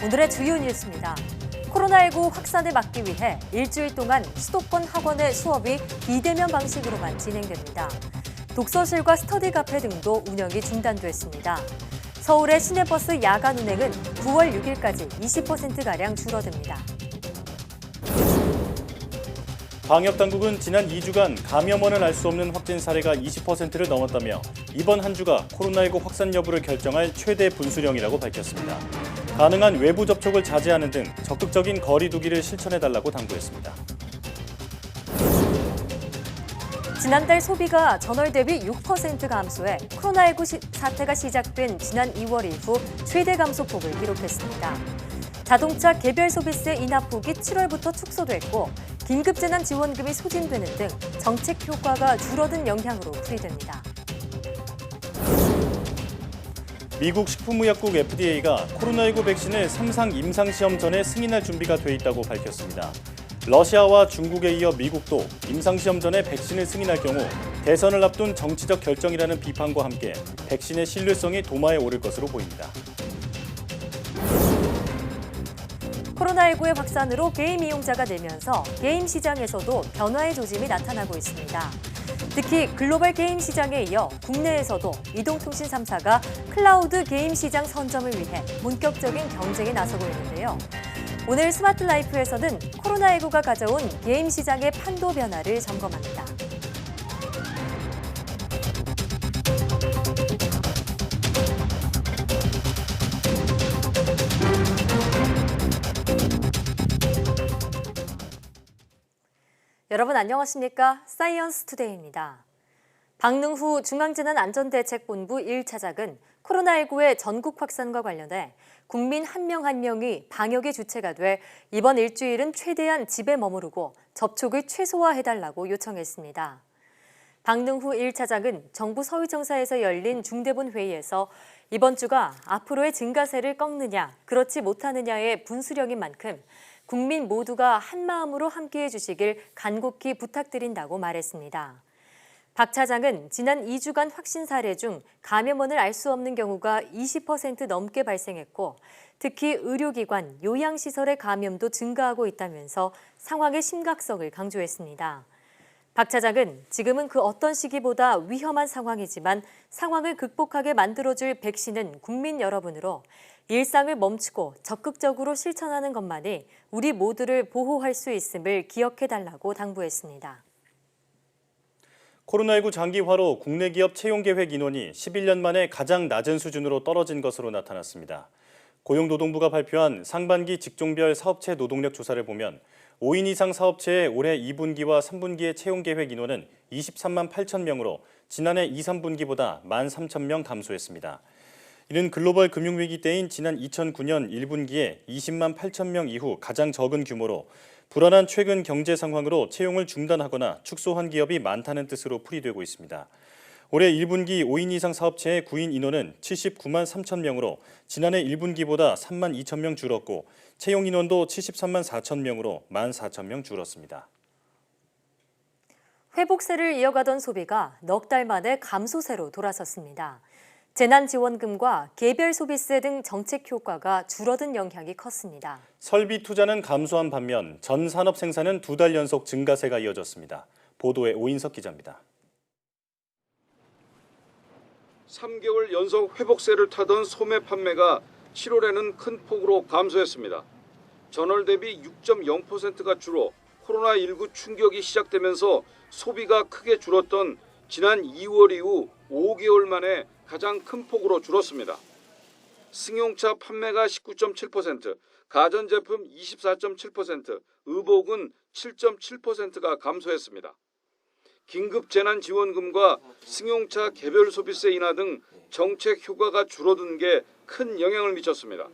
오늘의 주요 뉴스입니다. 코로나19 확산을 막기 위해 일주일 동안 수도권 학원의 수업이 비대면 방식으로만 진행됩니다. 독서실과 스터디 카페 등도 운영이 중단됐습니다. 서울의 시내버스 야간 운행은 9월 6일까지 20%가량 줄어듭니다. 방역당국은 지난 2주간 감염원을 알 수 없는 확진 사례가 20%를 넘었다며 이번 한 주가 코로나19 확산 여부를 결정할 최대 분수령이라고 밝혔습니다. 가능한 외부 접촉을 자제하는 등 적극적인 거리 두기를 실천해달라고 당부했습니다. 지난달 소비가 전월 대비 6% 감소해 코로나19 사태가 시작된 지난 2월 이후 최대 감소폭을 기록했습니다. 자동차 개별 소비세 인하폭이 7월부터 축소됐고 긴급재난지원금이 소진되는 등 정책 효과가 줄어든 영향으로 풀이됩니다. 미국 식품의약국 FDA가 코로나19 백신을 3상 임상시험 전에 승인할 준비가 돼 있다고 밝혔습니다. 러시아와 중국에 이어 미국도 임상시험 전에 백신을 승인할 경우 대선을 앞둔 정치적 결정이라는 비판과 함께 백신의 신뢰성이 도마에 오를 것으로 보입니다. 코로나19의 확산으로 게임 이용자가 늘면서 게임 시장에서도 변화의 조짐이 나타나고 있습니다. 특히 글로벌 게임 시장에 이어 국내에서도 이동통신 3사가 클라우드 게임 시장 선점을 위해 본격적인 경쟁에 나서고 있는데요. 오늘 스마트 라이프에서는 코로나19가 가져온 게임 시장의 판도 변화를 점검합니다. 여러분 안녕하십니까? 사이언스 투데이입니다. 박능후 중앙재난안전대책본부 1차장은 코로나19의 전국 확산과 관련해 국민 한 명 한 명이 방역의 주체가 돼 이번 일주일은 최대한 집에 머무르고 접촉을 최소화해달라고 요청했습니다. 박능후 1차장은 정부 서울청사에서 열린 중대본 회의에서 이번 주가 앞으로의 증가세를 꺾느냐, 그렇지 못하느냐의 분수령인 만큼 국민 모두가 한마음으로 함께해 주시길 간곡히 부탁드린다고 말했습니다. 박 차장은 지난 2주간 확진 사례 중 감염원을 알 수 없는 경우가 20% 넘게 발생했고 특히 의료기관, 요양시설의 감염도 증가하고 있다면서 상황의 심각성을 강조했습니다. 박 차장은 지금은 그 어떤 시기보다 위험한 상황이지만 상황을 극복하게 만들어줄 백신은 국민 여러분으로 일상을 멈추고 적극적으로 실천하는 것만이 우리 모두를 보호할 수 있음을 기억해달라고 당부했습니다. 코로나19 장기화로 국내 기업 채용 계획 인원이 11년 만에 가장 낮은 수준으로 떨어진 것으로 나타났습니다. 고용노동부가 발표한 상반기 직종별 사업체 노동력 조사를 보면 5인 이상 사업체의 올해 2분기와 3분기의 채용 계획 인원은 23만 8천 명으로 지난해 2, 3분기보다 1만 3천 명 감소했습니다. 이는 글로벌 금융위기 때인 지난 2009년 1분기에 20만 8천 명 이후 가장 적은 규모로 불안한 최근 경제 상황으로 채용을 중단하거나 축소한 기업이 많다는 뜻으로 풀이되고 있습니다. 올해 1분기 5인 이상 사업체의 구인 인원은 79만 3천 명으로 지난해 1분기보다 3만 2천 명 줄었고 채용 인원도 73만 4천 명으로 1만 4천 명 줄었습니다. 회복세를 이어가던 소비가 넉 달 만에 감소세로 돌아섰습니다. 재난지원금과 개별 소비세 등 정책 효과가 줄어든 영향이 컸습니다. 설비 투자는 감소한 반면 전 산업 생산은 2달 연속 증가세가 이어졌습니다. 보도에 오인석 기자입니다. 3개월 연속 회복세를 타던 소매 판매가 7월에는 큰 폭으로 감소했습니다. 전월 대비 6.0%가 줄어 코로나19 충격이 시작되면서 소비가 크게 줄었던 지난 2월 이후 5개월 만에 가장 큰 폭으로 줄었습니다. 승용차 판매가 19.7%, 가전제품 24.7%, 의복은 7.7%가 감소했습니다. 긴급재난지원금과 승용차 개별 소비세 인하 등 정책 효과가 줄어든 게 큰 영향을 미쳤습니다.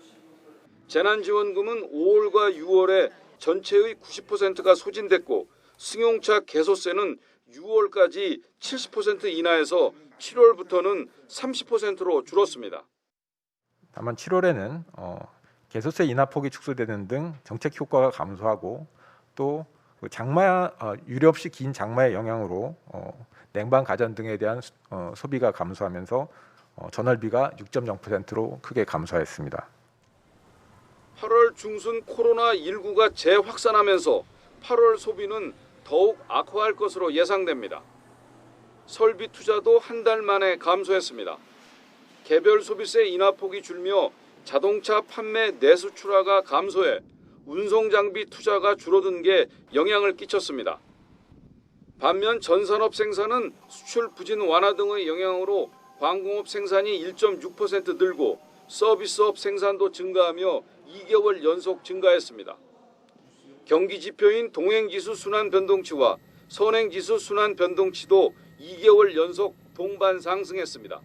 재난지원금은 5월과 6월에 전체의 90%가 소진됐고 승용차 개소세는 6월까지 70% 인하해서 7월부터는 30%로 줄었습니다. 다만 7월에는 개소세 인하폭이 축소되는 등 정책 효과가 감소하고 또 유례 없이 긴 장마의 영향으로 냉방 가전 등에 대한 소비가 감소하면서 전월비가 6.0%로 크게 감소했습니다. 8월 중순 코로나19가 재확산하면서 8월 소비는 더욱 악화할 것으로 예상됩니다. 설비 투자도 한 달 만에 감소했습니다. 개별 소비세 인하폭이 줄며 자동차 판매 내수 출하가 감소해 운송 장비 투자가 줄어든 게 영향을 끼쳤습니다. 반면 전산업 생산은 수출 부진 완화 등의 영향으로 광공업 생산이 1.6% 늘고 서비스업 생산도 증가하며 2개월 연속 증가했습니다. 경기 지표인 동행지수 순환 변동치와 선행지수 순환 변동치도 2개월 연속 동반 상승했습니다.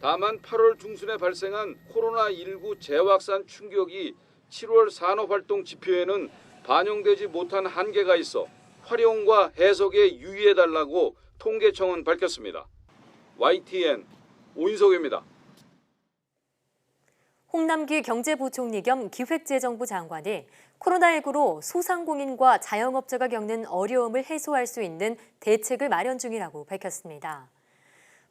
다만 8월 중순에 발생한 코로나19 재확산 충격이 7월 산업활동 지표에는 반영되지 못한 한계가 있어 활용과 해석에 유의해달라고 통계청은 밝혔습니다. YTN 오인석입니다. 홍남기 경제부총리 겸 기획재정부 장관이 코로나19로 소상공인과 자영업자가 겪는 어려움을 해소할 수 있는 대책을 마련 중이라고 밝혔습니다.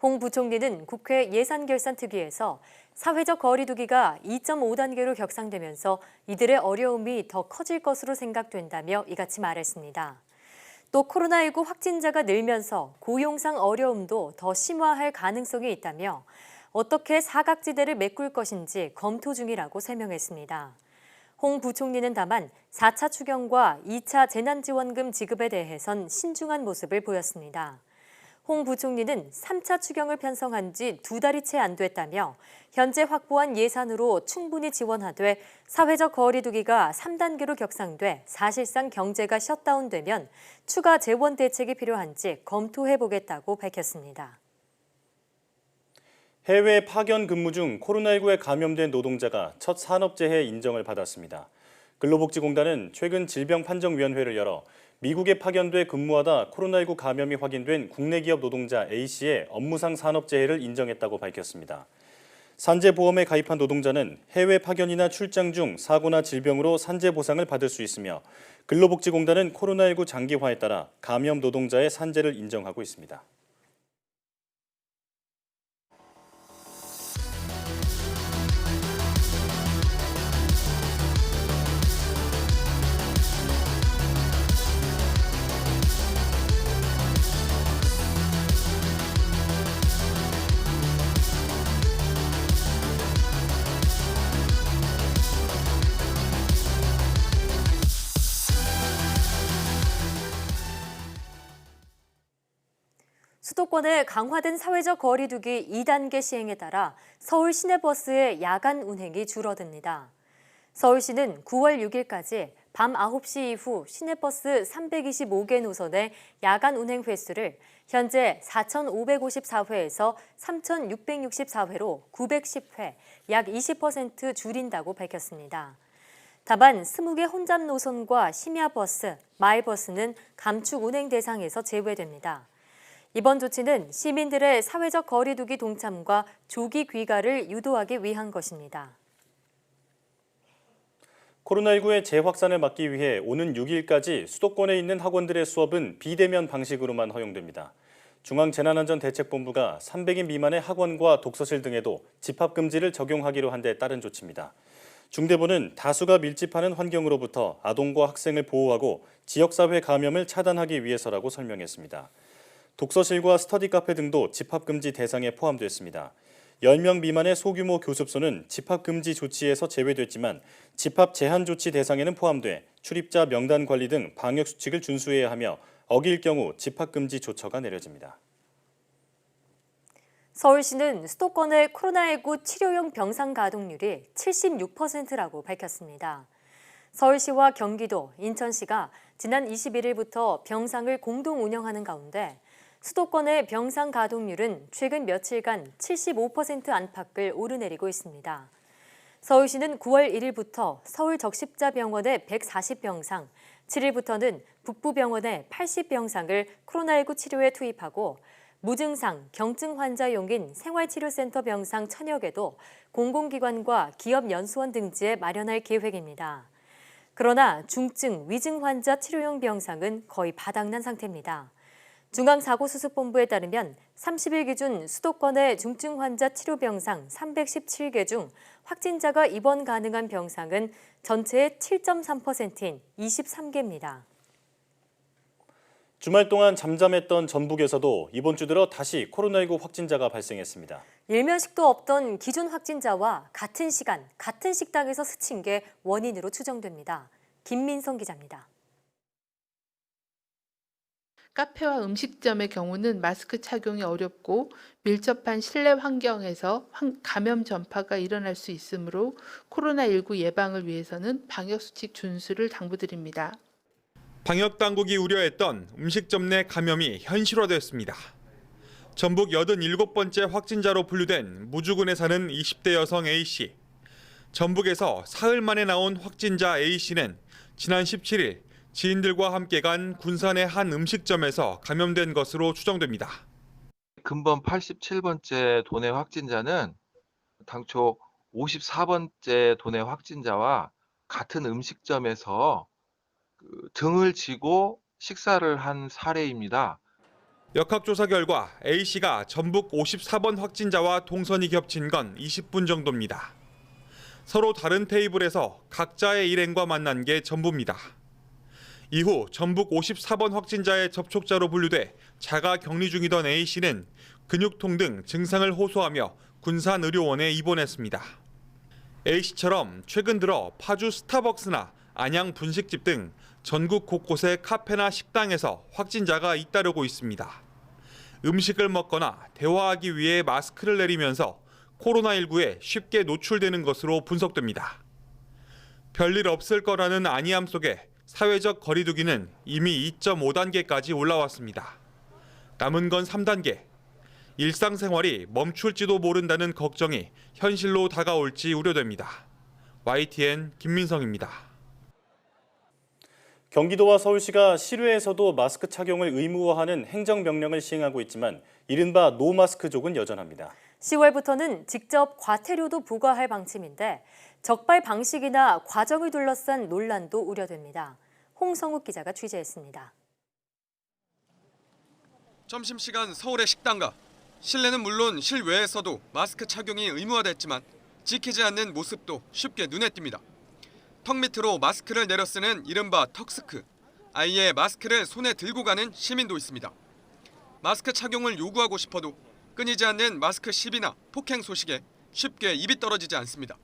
홍 부총리는 국회 예산결산특위에서 사회적 거리두기가 2.5단계로 격상되면서 이들의 어려움이 더 커질 것으로 생각된다며 이같이 말했습니다. 또 코로나19 확진자가 늘면서 고용상 어려움도 더 심화할 가능성이 있다며 어떻게 사각지대를 메꿀 것인지 검토 중이라고 설명했습니다. 홍 부총리는 다만 4차 추경과 2차 재난지원금 지급에 대해선 신중한 모습을 보였습니다. 홍 부총리는 3차 추경을 편성한 지 2달이 채 안 됐다며 현재 확보한 예산으로 충분히 지원하되 사회적 거리두기가 3단계로 격상돼 사실상 경제가 셧다운되면 추가 재원 대책이 필요한지 검토해보겠다고 밝혔습니다. 해외 파견 근무 중 코로나19에 감염된 노동자가 첫 산업재해 인정을 받았습니다. 근로복지공단은 최근 질병판정위원회를 열어 미국에 파견돼 근무하다 코로나19 감염이 확인된 국내 기업 노동자 A씨의 업무상 산업재해를 인정했다고 밝혔습니다. 산재보험에 가입한 노동자는 해외 파견이나 출장 중 사고나 질병으로 산재 보상을 받을 수 있으며 근로복지공단은 코로나19 장기화에 따라 감염 노동자의 산재를 인정하고 있습니다. 수도권의 강화된 사회적 거리두기 2단계 시행에 따라 서울 시내버스의 야간 운행이 줄어듭니다. 서울시는 9월 6일까지 밤 9시 이후 시내버스 325개 노선의 야간 운행 횟수를 현재 4,554회에서 3,664회로 910회, 약 20% 줄인다고 밝혔습니다. 다만 20개 혼잡 노선과 심야버스, 마을버스는 감축 운행 대상에서 제외됩니다. 이번 조치는 시민들의 사회적 거리두기 동참과 조기 귀가를 유도하기 위한 것입니다. 코로나19의 재확산을 막기 위해 오는 6일까지 수도권에 있는 학원들의 수업은 비대면 방식으로만 허용됩니다. 중앙재난안전대책본부가 300인 미만의 학원과 독서실 등에도 집합금지를 적용하기로 한 데 따른 조치입니다. 중대본은 다수가 밀집하는 환경으로부터 아동과 학생을 보호하고 지역사회 감염을 차단하기 위해서라고 설명했습니다. 독서실과 스터디 카페 등도 집합금지 대상에 포함됐습니다. 10명 미만의 소규모 교습소는 집합금지 조치에서 제외됐지만 집합 제한 조치 대상에는 포함돼 출입자 명단 관리 등 방역수칙을 준수해야 하며 어길 경우 집합금지 조처가 내려집니다. 서울시는 수도권의 코로나19 치료용 병상 가동률이 76%라고 밝혔습니다. 서울시와 경기도, 인천시가 지난 21일부터 병상을 공동 운영하는 가운데 수도권의 병상 가동률은 최근 며칠간 75% 안팎을 오르내리고 있습니다. 서울시는 9월 1일부터 서울적십자병원의 140병상, 7일부터는 북부병원의 80병상을 코로나19 치료에 투입하고 무증상, 경증 환자용인 생활치료센터 병상 1000여 개도 공공기관과 기업연수원 등지에 마련할 계획입니다. 그러나 중증, 위증 환자 치료용 병상은 거의 바닥난 상태입니다. 중앙사고수습본부에 따르면 30일 기준 수도권의 중증 환자 치료 병상 317개 중 확진자가 입원 가능한 병상은 전체의 7.3%인 23개입니다. 주말 동안 잠잠했던 전북에서도 이번 주 들어 다시 코로나19 확진자가 발생했습니다. 일면식도 없던 기존 확진자와 같은 시간, 같은 식당에서 스친 게 원인으로 추정됩니다. 김민성 기자입니다. 카페와 음식점의 경우는 마스크 착용이 어렵고 밀접한 실내 환경에서 감염 전파가 일어날 수 있으므로 코로나19 예방을 위해서는 방역수칙 준수를 당부드립니다. 방역당국이 우려했던 음식점 내 감염이 현실화됐습니다. 전북 87번째 확진자로 분류된 무주군에 사는 20대 여성 A씨. 전북에서 사흘 만에 나온 확진자 A씨는 지난 17일 지인들과 함께 간 군산의 한 음식점에서 감염된 것으로 추정됩니다. 근본 87번째 도내 확진자는 당초 54번째 도내 확진자와 같은 음식점에서 등을 지고 식사를 한 사례입니다. 역학조사 결과 A씨가 전북 54번 확진자와 동선이 겹친 건 20분 정도입니다. 서로 다른 테이블에서 각자의 일행과 만난 게 전부입니다. 이후 전북 54번 확진자의 접촉자로 분류돼 자가 격리 중이던 A씨는 근육통 등 증상을 호소하며 군산의료원에 입원했습니다. A씨처럼 최근 들어 파주 스타벅스나 안양 분식집 등 전국 곳곳의 카페나 식당에서 확진자가 잇따르고 있습니다. 음식을 먹거나 대화하기 위해 마스크를 내리면서 코로나19에 쉽게 노출되는 것으로 분석됩니다. 별일 없을 거라는 안이함 속에 사회적 거리두기는 이미 2.5단계까지 올라왔습니다. 남은 건 3단계. 일상생활이 멈출지도 모른다는 걱정이 현실로 다가올지 우려됩니다. YTN 김민성입니다. 경기도와 서울시가 실외에서도 마스크 착용을 의무화하는 행정명령을 시행하고 있지만 이른바 노마스크족은 여전합니다. 10월부터는 직접 과태료도 부과할 방침인데 적발 방식이나 과정을 둘러싼 논란도 우려됩니다. 홍성욱 기자가 취재했습니다. 점심시간 서울의 식당가. 실내는 물론 실외에서도 마스크 착용이 의무화됐지만 지키지 않는 모습도 쉽게 눈에 띕니다. 턱 밑으로 마스크를 내려 쓰는 이른바 턱스크. 아예 마스크를 손에 들고 가는 시민도 있습니다. 마스크 착용을 요구하고 싶어도 끊이지 않는 마스크 시비나 폭행 소식에 쉽게 입이 떨어지지 않습니다.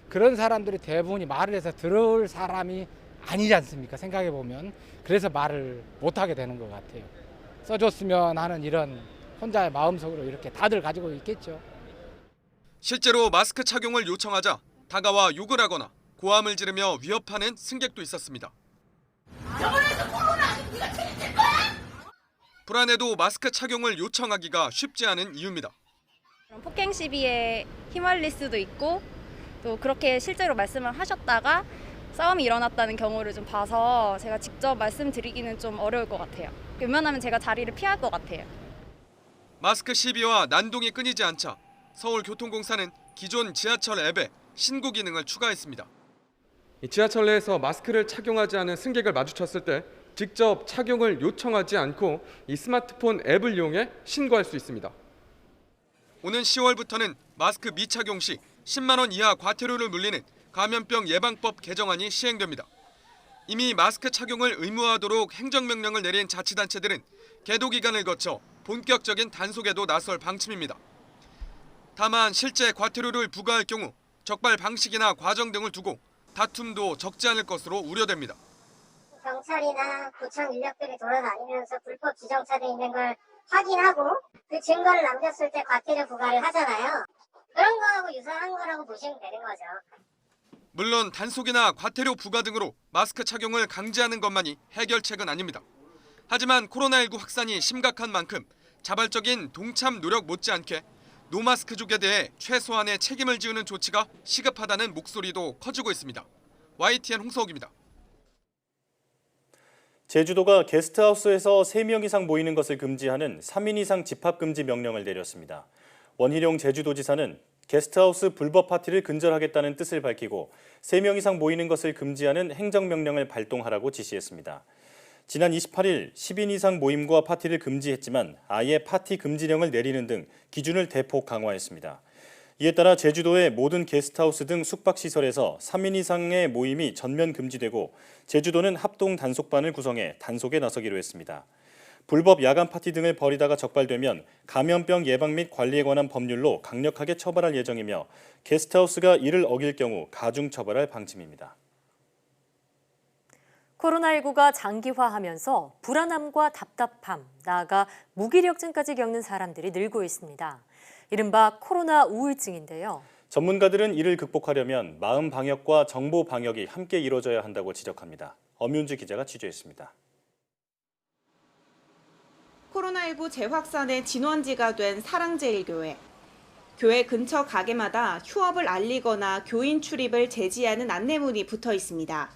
그런 사람들이 대부분이 말을 해서 들을 사람이 아니지 않습니까? 생각해 보면. 그래서 말을 못하게 되는 것 같아요. 써줬으면 하는 이런 혼자의 마음속으로 이렇게 다들 가지고 있겠죠. 실제로 마스크 착용을 요청하자 다가와 욕을 하거나 고함을 지르며 위협하는 승객도 있었습니다. 불안해도 마스크 착용을 요청하기가 쉽지 않은 이유입니다. 폭행 시비에 휘말릴 수도 있고 또 그렇게 실제로 말씀을 하셨다가 싸움이 일어났다는 경우를 좀 봐서 제가 직접 말씀드리기는 좀 어려울 것 같아요. 웬만하면 제가 자리를 피할 것 같아요. 마스크 시비와 난동이 끊이지 않자 서울교통공사는 기존 지하철 앱에 신고 기능을 추가했습니다. 지하철 내에서 마스크를 착용하지 않은 승객을 마주쳤을 때 직접 착용을 요청하지 않고 이 스마트폰 앱을 이용해 신고할 수 있습니다. 오는 10월부터는 마스크 미착용 시 10만 원 이하 과태료를 물리는 감염병 예방법 개정안이 시행됩니다. 이미 마스크 착용을 의무화하도록 행정명령을 내린 자치단체들은 계도 기간을 거쳐 본격적인 단속에도 나설 방침입니다. 다만 실제 과태료를 부과할 경우 적발 방식이나 과정 등을 두고 다툼도 적지 않을 것으로 우려됩니다. 경찰이나 구청 인력들이 돌아다니면서 불법 주정차돼 있는 걸 확인하고 그 증거를 남겼을 때 과태료 부과를 하잖아요. 그런 거하고 유사한 거라고 보시면 되는 거죠. 물론 단속이나 과태료 부과 등으로 마스크 착용을 강제하는 것만이 해결책은 아닙니다. 하지만 코로나19 확산이 심각한 만큼 자발적인 동참 노력 못지않게 노마스크족에 대해 최소한의 책임을 지우는 조치가 시급하다는 목소리도 커지고 있습니다. YTN 홍서욱입니다. 제주도가 게스트하우스에서 3명 이상 모이는 것을 금지하는 3인 이상 집합금지 명령을 내렸습니다. 원희룡 제주도지사는 게스트하우스 불법 파티를 근절하겠다는 뜻을 밝히고 3명 이상 모이는 것을 금지하는 행정명령을 발동하라고 지시했습니다. 지난 28일 10인 이상 모임과 파티를 금지했지만 아예 파티 금지령을 내리는 등 기준을 대폭 강화했습니다. 이에 따라 제주도의 모든 게스트하우스 등 숙박시설에서 3인 이상의 모임이 전면 금지되고 제주도는 합동 단속반을 구성해 단속에 나서기로 했습니다. 불법 야간 파티 등을 벌이다가 적발되면 감염병 예방 및 관리에 관한 법률로 강력하게 처벌할 예정이며 게스트하우스가 이를 어길 경우 가중 처벌할 방침입니다. 코로나19가 장기화하면서 불안함과 답답함, 나아가 무기력증까지 겪는 사람들이 늘고 있습니다. 이른바 코로나 우울증인데요. 전문가들은 이를 극복하려면 마음 방역과 정보 방역이 함께 이루어져야 한다고 지적합니다. 엄윤주 기자가 취재했습니다. 코로나19 재확산의 진원지가 된 사랑제일교회. 교회 근처 가게마다 휴업을 알리거나 교인 출입을 제지하는 안내문이 붙어 있습니다.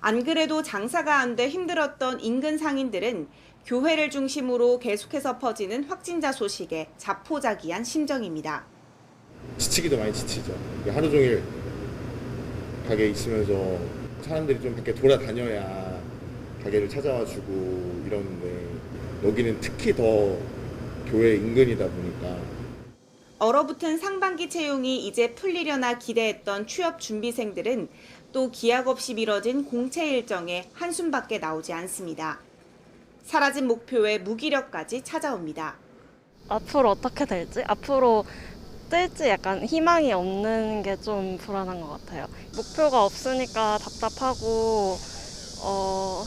안 그래도 장사가 안 돼 힘들었던 인근 상인들은 교회를 중심으로 계속해서 퍼지는 확진자 소식에 자포자기한 심정입니다. 지치기도 많이 지치죠. 하루 종일 가게에 있으면서 사람들이 좀 밖에 돌아다녀야 가게를 찾아와주고 이러는데 여기는 특히 더 교회 인근이다 보니까 얼어붙은 상반기 채용이 이제 풀리려나 기대했던 취업 준비생들은 또 기약 없이 미뤄진 공채 일정에 한숨밖에 나오지 않습니다. 사라진 목표에 무기력까지 찾아옵니다. 앞으로 어떻게 될지, 앞으로 뜰지 약간 희망이 없는 게 좀 불안한 것 같아요. 목표가 없으니까 답답하고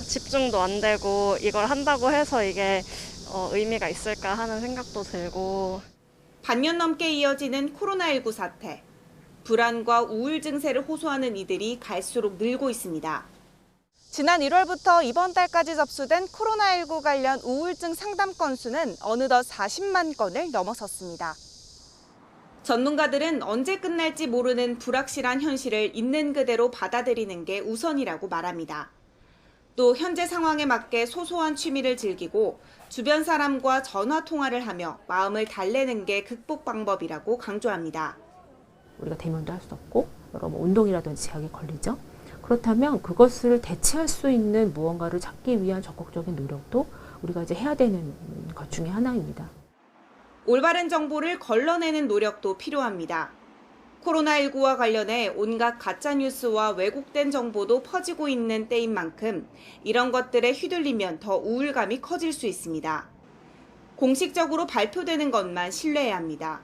집중도 안 되고 이걸 한다고 해서 이게 의미가 있을까 하는 생각도 들고. 반년 넘게 이어지는 코로나19 사태. 불안과 우울 증세를 호소하는 이들이 갈수록 늘고 있습니다. 지난 1월부터 이번 달까지 접수된 코로나19 관련 우울증 상담 건수는 어느덧 40만 건을 넘어섰습니다. 전문가들은 언제 끝날지 모르는 불확실한 현실을 있는 그대로 받아들이는 게 우선이라고 말합니다. 또 현재 상황에 맞게 소소한 취미를 즐기고 주변 사람과 전화 통화를 하며 마음을 달래는 게 극복 방법이라고 강조합니다. 우리가 대면도 할 수 없고 여러 운동이라든지 제약이 걸리죠. 그렇다면 그것을 대체할 수 있는 무언가를 찾기 위한 적극적인 노력도 우리가 이제 해야 되는 것 중에 하나입니다. 올바른 정보를 걸러내는 노력도 필요합니다. 코로나19와 관련해 온갖 가짜뉴스와 왜곡된 정보도 퍼지고 있는 때인 만큼 이런 것들에 휘둘리면 더 우울감이 커질 수 있습니다. 공식적으로 발표되는 것만 신뢰해야 합니다.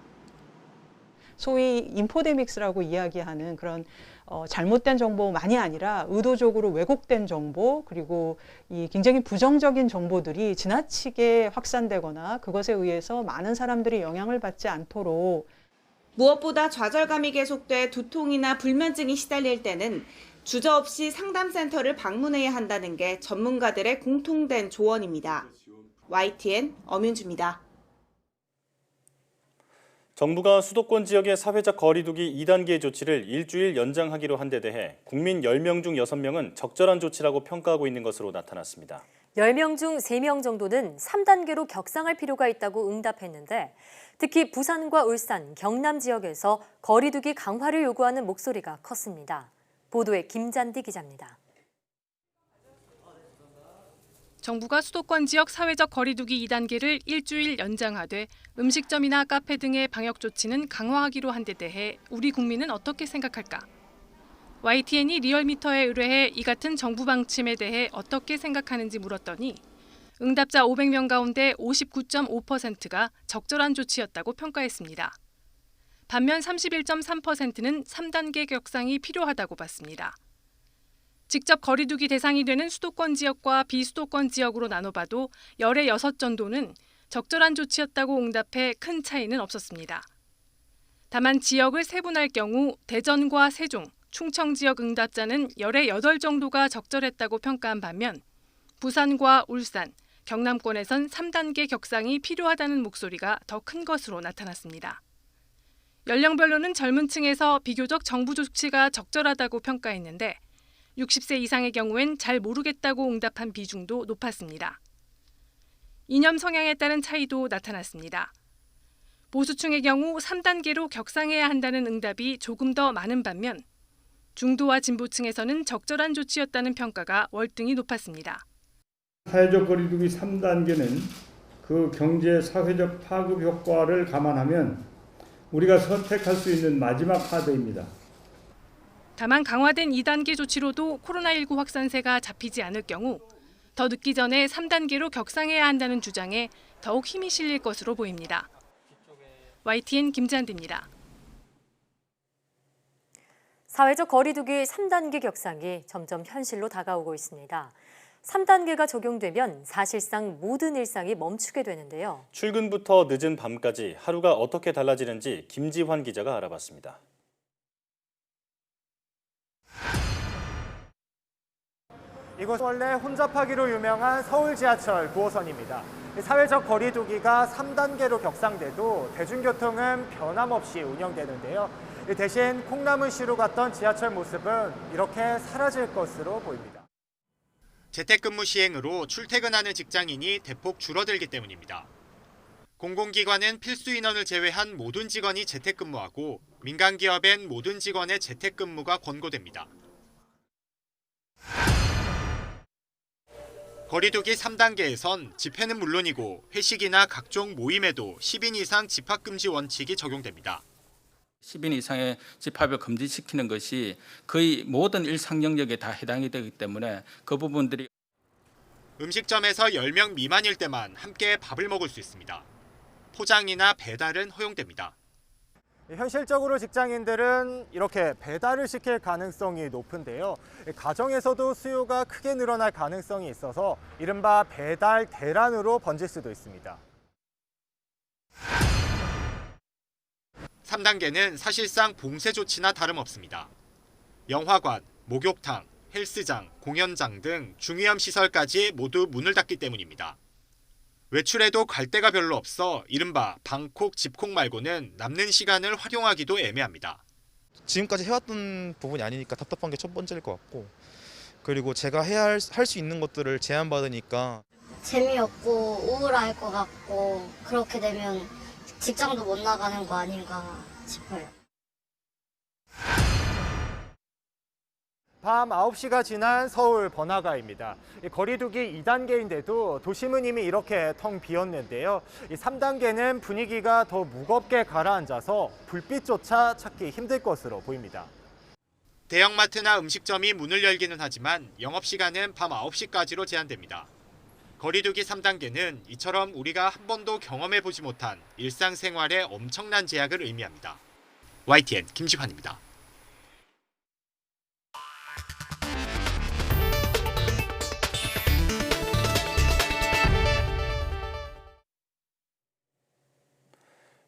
소위 인포데믹스라고 이야기하는 그런 잘못된 정보만이 아니라 의도적으로 왜곡된 정보, 그리고 이 굉장히 부정적인 정보들이 지나치게 확산되거나 그것에 의해서 많은 사람들이 영향을 받지 않도록. 무엇보다 좌절감이 계속돼 두통이나 불면증이 시달릴 때는 주저없이 상담센터를 방문해야 한다는 게 전문가들의 공통된 조언입니다. YTN 엄윤주입니다. 정부가 수도권 지역의 사회적 거리 두기 2단계 조치를 일주일 연장하기로 한 데 대해 국민 10명 중 6명은 적절한 조치라고 평가하고 있는 것으로 나타났습니다. 10명 중 3명 정도는 3단계로 격상할 필요가 있다고 응답했는데 특히 부산과 울산, 경남 지역에서 거리 두기 강화를 요구하는 목소리가 컸습니다. 보도에 김잔디 기자입니다. 정부가 수도권 지역 사회적 거리 두기 2단계를 일주일 연장하되 음식점이나 카페 등의 방역 조치는 강화하기로 한 데 대해 우리 국민은 어떻게 생각할까? YTN이 리얼미터에 의뢰해 이 같은 정부 방침에 대해 어떻게 생각하는지 물었더니 응답자 500명 가운데 59.5%가 적절한 조치였다고 평가했습니다. 반면 31.3%는 3단계 격상이 필요하다고 봤습니다. 직접 거리두기 대상이 되는 수도권 지역과 비수도권 지역으로 나눠봐도 열의 6 정도는 적절한 조치였다고 응답해 큰 차이는 없었습니다. 다만 지역을 세분할 경우 대전과 세종, 충청 지역 응답자는 열의 8 정도가 적절했다고 평가한 반면 부산과 울산, 경남권에선 3단계 격상이 필요하다는 목소리가 더 큰 것으로 나타났습니다. 연령별로는 젊은 층에서 비교적 정부 조치가 적절하다고 평가했는데 60세 이상의 경우엔 잘 모르겠다고 응답한 비중도 높았습니다. 이념 성향에 따른 차이도 나타났습니다. 보수층의 경우 3단계로 격상해야 한다는 응답이 조금 더 많은 반면 중도와 진보층에서는 적절한 조치였다는 평가가 월등히 높았습니다. 사회적 거리두기 3단계는 그 경제 사회적 파급 효과를 감안하면 우리가 선택할 수 있는 마지막 카드입니다. 다만 강화된 2단계 조치로도 코로나19 확산세가 잡히지 않을 경우 더 늦기 전에 3단계로 격상해야 한다는 주장에 더욱 힘이 실릴 것으로 보입니다. YTN 김지한입니다. 사회적 거리두기 3단계 격상이 점점 현실로 다가오고 있습니다. 3단계가 적용되면 사실상 모든 일상이 멈추게 되는데요. 출근부터 늦은 밤까지 하루가 어떻게 달라지는지 김지환 기자가 알아봤습니다. 이곳 원래 혼잡하기로 유명한 서울 지하철 9호선입니다. 사회적 거리두기가 3단계로 격상돼도 대중교통은 변함없이 운영되는데요. 대신 콩나물시로 갔던 지하철 모습은 이렇게 사라질 것으로 보입니다. 재택근무 시행으로 출퇴근하는 직장인이 대폭 줄어들기 때문입니다. 공공기관은 필수 인원을 제외한 모든 직원이 재택근무하고 민간기업엔 모든 직원의 재택근무가 권고됩니다. 거리두기 3단계에선 집회는 물론이고 회식이나 각종 모임에도 10인 이상 집합금지 원칙이 적용됩니다. 10인 이상의 집합을 금지시키는 것이 거의 모든 일상 영역에 다 해당이 되기 때문에 그 부분들이 음식점에서 10명 미만일 때만 함께 밥을 먹을 수 있습니다. 포장이나 배달은 허용됩니다. 현실적으로 직장인들은 이렇게 배달을 시킬 가능성이 높은데요. 가정에서도 수요가 크게 늘어날 가능성이 있어서 이른바 배달 대란으로 번질 수도 있습니다. 3단계는 사실상 봉쇄 조치나 다름없습니다. 영화관, 목욕탕, 헬스장, 공연장 등 중위험 시설까지 모두 문을 닫기 때문입니다. 외출해도 갈 데가 별로 없어 이른바 방콕 집콕 말고는 남는 시간을 활용하기도 애매합니다. 지금까지 해왔던 부분이 아니니까 답답한 게 첫 번째일 것 같고, 그리고 제가 할 수 있는 것들을 제한받으니까 재미없고 우울할 것 같고, 그렇게 되면 직장도 못 나가는 거 아닌가 싶어요. 밤 9시가 지난 서울 번화가입니다. 거리두기 2단계인데도 도심은 이미 이렇게 텅 비었는데요. 3단계는 분위기가 더 무겁게 가라앉아서 불빛조차 찾기 힘들 것으로 보입니다. 대형마트나 음식점이 문을 열기는 하지만 영업시간은 밤 9시까지로 제한됩니다. 거리두기 3단계는 이처럼 우리가 한 번도 경험해보지 못한 일상생활에 엄청난 제약을 의미합니다. YTN 김지환입니다.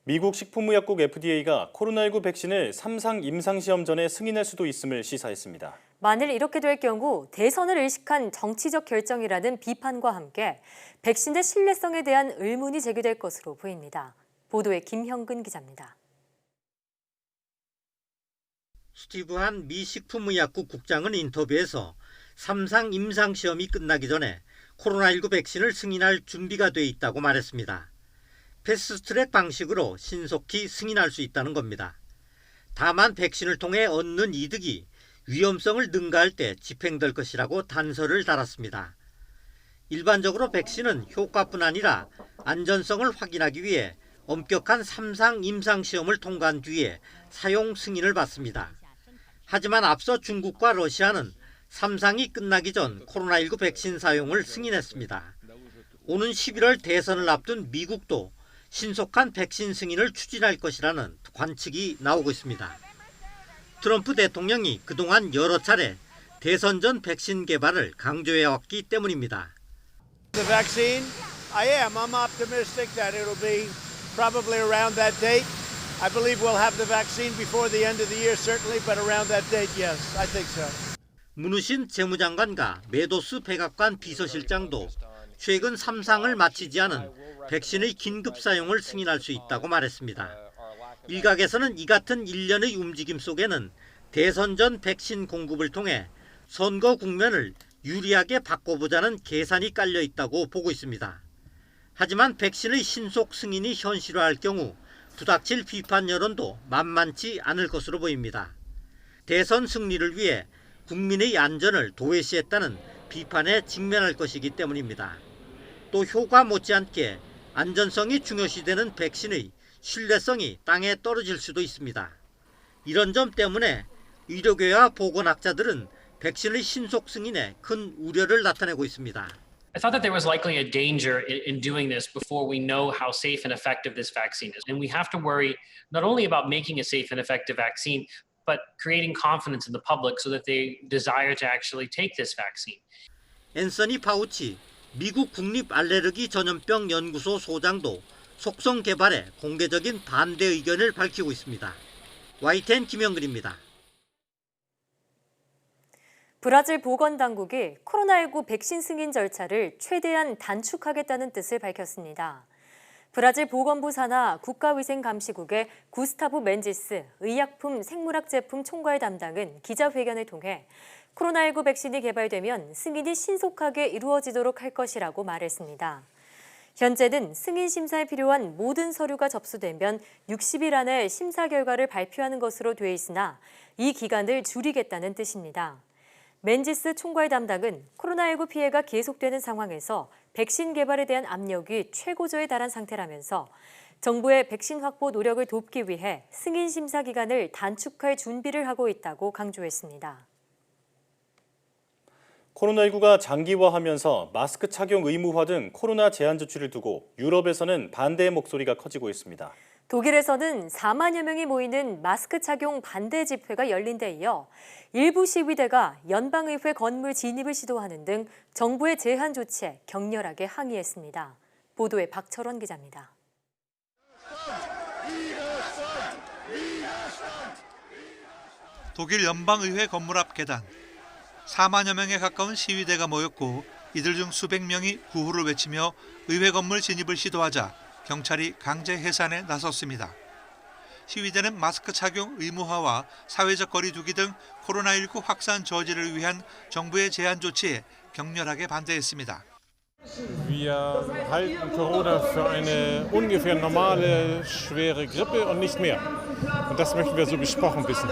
미국 식품의약국 FDA가 코로나19 백신을 3상 임상시험 전에 승인할 수도 있음을 시사했습니다. 만일 이렇게 될 경우 대선을 의식한 정치적 결정이라는 비판과 함께 백신의 신뢰성에 대한 의문이 제기될 것으로 보입니다. 보도에 김형근 기자입니다. 스티브 한 미 식품의약국 국장은 인터뷰에서 3상 임상시험이 끝나기 전에 코로나19 백신을 승인할 준비가 돼 있다고 말했습니다. 패스트트랙 방식으로 신속히 승인할 수 있다는 겁니다. 다만 백신을 통해 얻는 이득이 위험성을 능가할 때 집행될 것이라고 단서를 달았습니다. 일반적으로 백신은 효과뿐 아니라 안전성을 확인하기 위해 엄격한 3상 임상시험을 통과한 뒤에 사용 승인을 받습니다. 하지만 앞서 중국과 러시아는 3상이 끝나기 전 코로나19 백신 사용을 승인했습니다. 오는 11월 대선을 앞둔 미국도 신속한 백신 승인을 추진할 것이라는 관측이 나오고 있습니다. 트럼프 대통령이 그동안 여러 차례 대선 전 백신 개발을 강조해왔기 때문입니다. The vaccine, I'm optimistic that it'll be probably around that date. I believe we'll have the vaccine before the end of the year, certainly, but around that date, yes, I think so. 문우신 재무장관과 메도스 백악관 비서실장도 최근 3상을 마치지 않은 백신의 긴급 사용을 승인할 수 있다고 말했습니다. 일각에서는 이 같은 일련의 움직임 속에는 대선 전 백신 공급을 통해 선거 국면을 유리하게 바꿔보자는 계산이 깔려 있다고 보고 있습니다. 하지만 백신의 신속 승인이 현실화할 경우 부닥칠 비판 여론도 만만치 않을 것으로 보입니다. 대선 승리를 위해 국민의 안전을 도외시했다는 비판에 직면할 것이기 때문입니다. 또 효과 못지않게 안전성이 중요시되는 백신의 신뢰성이 땅에 떨어질 수도 있습니다. 이런 점 때문에 의료계와 보건학자들은 백신의 신속 승인에 큰 우려를 나타내고 있습니다. I thought that there was likely a danger in doing this before we know how safe and effective this vaccine is. And we have to worry not only about making a safe and effective vaccine, but creating confidence in the public so that they desire to actually take this vaccine. 앤서니 파우치 미국 국립 알레르기 전염병 연구소 소장도 속성 개발에 공개적인 반대 의견을 밝히고 있습니다. YTN 김영근입니다. 브라질 보건당국이 코로나19 백신 승인 절차를 최대한 단축하겠다는 뜻을 밝혔습니다. 브라질 보건부 산하 국가위생감시국의 구스타보 멘지스 의약품 생물학 제품 총괄 담당은 기자회견을 통해 코로나19 백신이 개발되면 승인이 신속하게 이루어지도록 할 것이라고 말했습니다. 현재는 승인 심사에 필요한 모든 서류가 접수되면 60일 안에 심사 결과를 발표하는 것으로 돼 있으나 이 기간을 줄이겠다는 뜻입니다. 멘지스 총괄 담당은 코로나19 피해가 계속되는 상황에서 백신 개발에 대한 압력이 최고조에 달한 상태라면서 정부의 백신 확보 노력을 돕기 위해 승인 심사 기간을 단축할 준비를 하고 있다고 강조했습니다. 코로나19가 장기화하면서 마스크 착용 의무화 등 코로나 제한 조치를 두고 유럽에서는 반대의 목소리가 커지고 있습니다. 독일에서는 4만여 명이 모이는 마스크 착용 반대 집회가 열린 데 이어 일부 시위대가 연방의회 건물 진입을 시도하는 등 정부의 제한 조치에 격렬하게 항의했습니다. 보도에 박철원 기자입니다. 독일 연방의회 건물 앞 계단. 4만여 명에 가까운 시위대가 모였고 이들 중 수백 명이 구호를 외치며 의회 건물 진입을 시도하자 경찰이 강제 해산에 나섰습니다. 시위대는 마스크 착용 의무화와 사회적 거리 두기 등 코로나19 확산 저지를 위한 정부의 제한 조치에 격렬하게 반대했습니다. Wir halten Corona für eine ungefähr normale, schwere Grippe und nicht mehr. Und das möchten wir so besprochen wissen.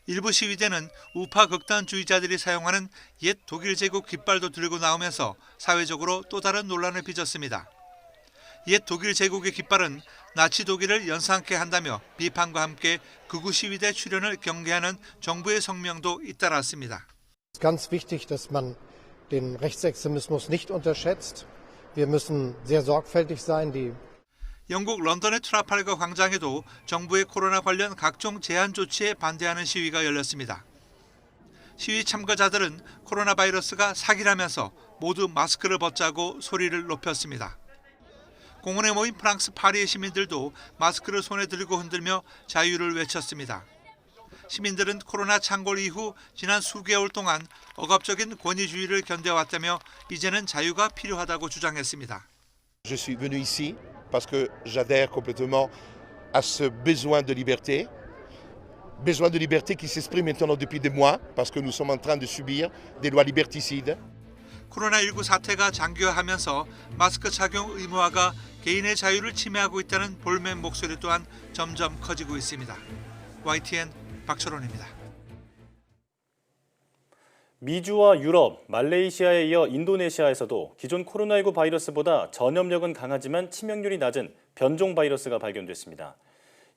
일부 시위대는 우파 극단주의자들이 사용하는 옛 독일 제국 깃발도 들고 나오면서 사회적으로 또 다른 논란을 빚었습니다. 옛 독일 제국의 깃발은 나치 독일을 연상케 한다며 비판과 함께 극우 시위대 출현을 경계하는 정부의 성명도 잇따랐습니다. Ganz wichtig, dass man den Rechtsextremismus nicht unterschätzt. Wir müssen sehr sorgfältig sein. 영국 런던의 트라팔거 광장에도 정부의 코로나 관련 각종 제한 조치에 반대하는 시위가 열렸습니다. 시위 참가자들은 코로나 바이러스가 사기라면서 모두 마스크를 벗자고 소리를 높였습니다. 공원에 모인 프랑스 파리의 시민들도 마스크를 손에 들고 흔들며 자유를 외쳤습니다. 시민들은 코로나 창궐 이후 지난 수개월 동안 억압적인 권위주의를 견뎌왔다며 이제는 자유가 필요하다고 주장했습니다. Je suis venu ici parce que j'adhère complètement à ce besoin de liberté qui s'exprime maintenant depuis des mois parce que nous sommes en train de subir des lois liberticides. 코로나19 사태가 장기화하면서 마스크 착용 의무화가 개인의 자유를 침해하고 있다는 볼멘 목소리 또한 점점 커지고 있습니다. YTN 박철원입니다. 미주와 유럽, 말레이시아에 이어 인도네시아에서도 기존 코로나19 바이러스보다 전염력은 강하지만 치명률이 낮은 변종 바이러스가 발견됐습니다.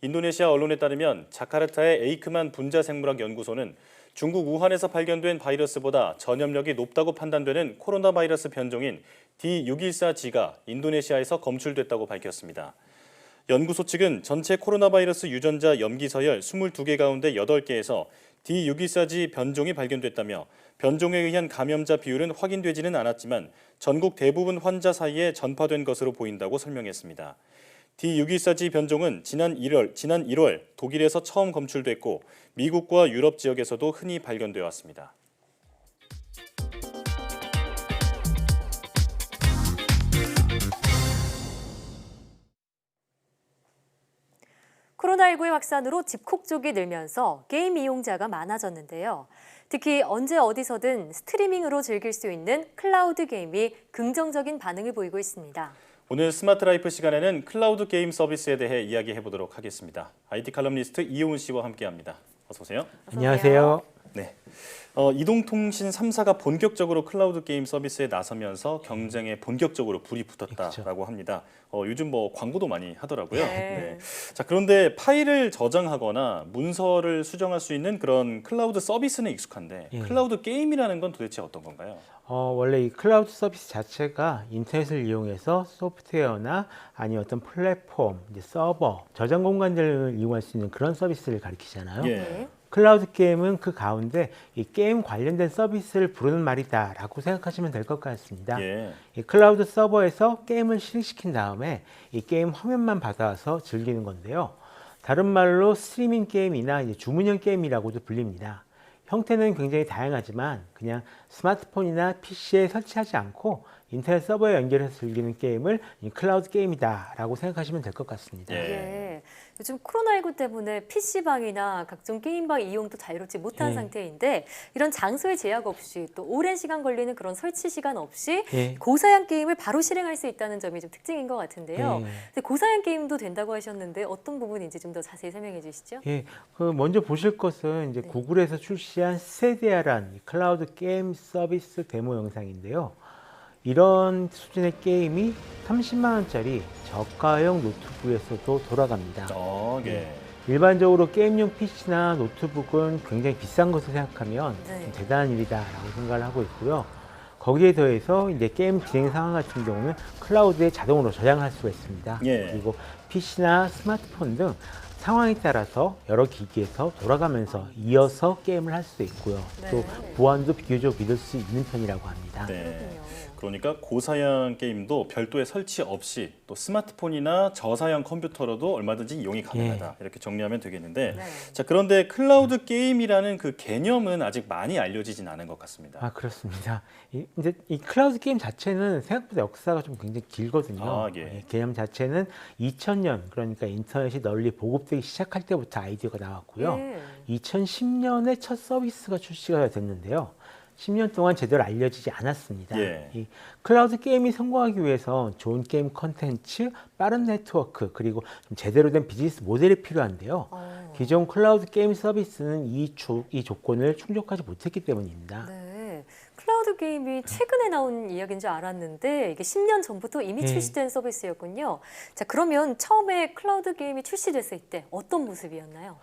인도네시아 언론에 따르면 자카르타의 에이크만 분자생물학 연구소는 중국 우한에서 발견된 바이러스보다 전염력이 높다고 판단되는 코로나 바이러스 변종인 D614G가 인도네시아에서 검출됐다고 밝혔습니다. 연구소 측은 전체 코로나 바이러스 유전자 염기 서열 22개 가운데 8개에서 D614G 변종이 발견됐다며 변종에 의한 감염자 비율은 확인되지는 않았지만 전국 대부분 환자 사이에 전파된 것으로 보인다고 설명했습니다. D614G 변종은 지난 1월 독일에서 처음 검출됐고 미국과 유럽 지역에서도 흔히 발견되어 왔습니다. 코로나19의 확산으로 집콕 쪽이 늘면서 게임 이용자가 많아졌는데요. 특히 언제 어디서든 스트리밍으로 즐길 수 있는 클라우드 게임이 긍정적인 반응을 보이고 있습니다. 오늘 스마트 라이프 시간에는 클라우드 게임 서비스에 대해 이야기해 보도록 하겠습니다. IT 칼럼니스트 이효은 씨와 함께합니다. 어서 오세요. 안녕하세요. 네. 이동통신 3사가 본격적으로 클라우드 게임 서비스에 나서면서 경쟁에 본격적으로 불이 붙었다라고 합니다. 요즘 뭐 광고도 많이 하더라고요. 네. 자, 그런데 파일을 저장하거나 문서를 수정할 수 있는 그런 클라우드 서비스는 익숙한데 클라우드 게임이라는 건 도대체 어떤 건가요? 원래 이 클라우드 서비스 자체가 인터넷을 이용해서 소프트웨어나 아니면 어떤 플랫폼, 이제 서버, 저장 공간들을 이용할 수 있는 그런 서비스를 가리키잖아요. 예. 클라우드 게임은 그 가운데 이 게임 관련된 서비스를 부르는 말이다라고 생각하시면 될 것 같습니다. 예. 이 클라우드 서버에서 게임을 실행시킨 다음에 이 게임 화면만 받아와서 즐기는 건데요. 다른 말로 스트리밍 게임이나 이제 주문형 게임이라고도 불립니다. 형태는 굉장히 다양하지만 그냥 스마트폰이나 PC에 설치하지 않고 인터넷 서버에 연결해서 즐기는 게임을 클라우드 게임이다라고 생각하시면 될 것 같습니다. 예. 요즘 코로나19 때문에 PC방이나 각종 게임방 이용도 자유롭지 못한 상태인데 이런 장소의 제약 없이 또 오랜 시간 걸리는 그런 설치 시간 없이 고사양 게임을 바로 실행할 수 있다는 점이 좀 특징인 것 같은데요. 근데 고사양 게임도 된다고 하셨는데 어떤 부분인지 좀 더 자세히 설명해 주시죠. 먼저 보실 것은 이제 구글에서 출시한 스테디아란 클라우드 게임 서비스 데모 영상인데요. 이런 수준의 게임이 30만 원짜리 저가형 노트북에서도 돌아갑니다. 일반적으로 게임용 PC나 노트북은 굉장히 비싼 것을 생각하면 좀 대단한 일이다라고 생각을 하고 있고요. 거기에 더해서 이제 게임 진행 상황 같은 경우는 클라우드에 자동으로 저장할 수가 있습니다. 그리고 PC나 스마트폰 등 상황에 따라서 여러 기기에서 돌아가면서 이어서 게임을 할 수도 있고요. 또 보안도 비교적 믿을 수 있는 편이라고 합니다. 그러니까 고사양 게임도 별도의 설치 없이 또 스마트폰이나 저사양 컴퓨터로도 얼마든지 이용이 가능하다. 이렇게 정리하면 되겠는데 자, 그런데 클라우드 게임이라는 그 개념은 아직 많이 알려지진 않은 것 같습니다. 그렇습니다. 이제 이 클라우드 게임 자체는 생각보다 역사가 좀 굉장히 길거든요. 개념 자체는 2000년 그러니까 인터넷이 널리 보급되기 시작할 때부터 아이디어가 나왔고요. 2010년에 첫 서비스가 출시가 됐는데요. 10년 동안 제대로 알려지지 않았습니다. 이 클라우드 게임이 성공하기 위해서 좋은 게임 콘텐츠, 빠른 네트워크, 그리고 좀 제대로 된 비즈니스 모델이 필요한데요. 기존 클라우드 게임 서비스는 이 조건을 충족하지 못했기 때문입니다. 클라우드 게임이 최근에 나온 이야기인 줄 알았는데 이게 10년 전부터 이미 출시된 서비스였군요. 자, 그러면 처음에 클라우드 게임이 출시됐을 때 어떤 모습이었나요?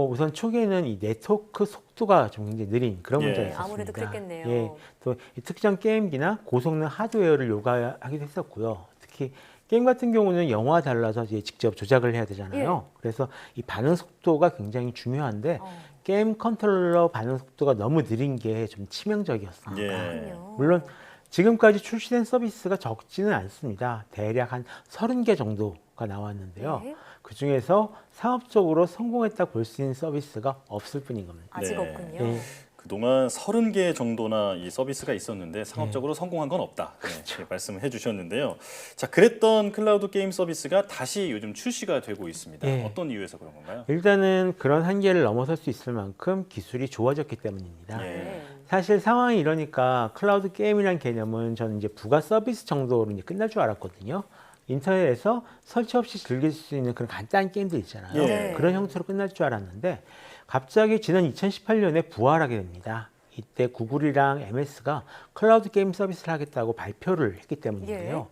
우선 초기에는 이 네트워크 속도가 좀 굉장히 느린 그런 문제가 있었습니다. 아무래도 그랬겠네요. 또 특정 게임기나 고성능 하드웨어를 요구하기도 했었고요. 특히 게임 같은 경우는 영화와 달라서 이제 직접 조작을 해야 되잖아요. 그래서 이 반응 속도가 굉장히 중요한데 게임 컨트롤러 반응 속도가 너무 느린 게 좀 치명적이었습니다. 물론 지금까지 출시된 서비스가 적지는 않습니다. 대략 한 30개 정도가 나왔는데요. 그 중에서 상업적으로 성공했다 볼 수 있는 서비스가 없을 뿐인 겁니다. 아직 없군요. 그동안 30개 정도나 이 서비스가 있었는데 상업적으로 성공한 건 없다. 이렇게 말씀을 해주셨는데요. 자, 그랬던 클라우드 게임 서비스가 다시 요즘 출시가 되고 있습니다. 어떤 이유에서 그런 건가요? 일단은 그런 한계를 넘어설 수 있을 만큼 기술이 좋아졌기 때문입니다. 사실 상황이 이러니까 클라우드 게임이라는 개념은 저는 이제 부가 서비스 정도로 이제 끝날 줄 알았거든요. 인터넷에서 설치 없이 즐길 수 있는 그런 간단한 게임들 있잖아요. 그런 형태로 끝날 줄 알았는데 갑자기 지난 2018년에 부활하게 됩니다. 이때 구글이랑 MS가 클라우드 게임 서비스를 하겠다고 발표를 했기 때문인데요.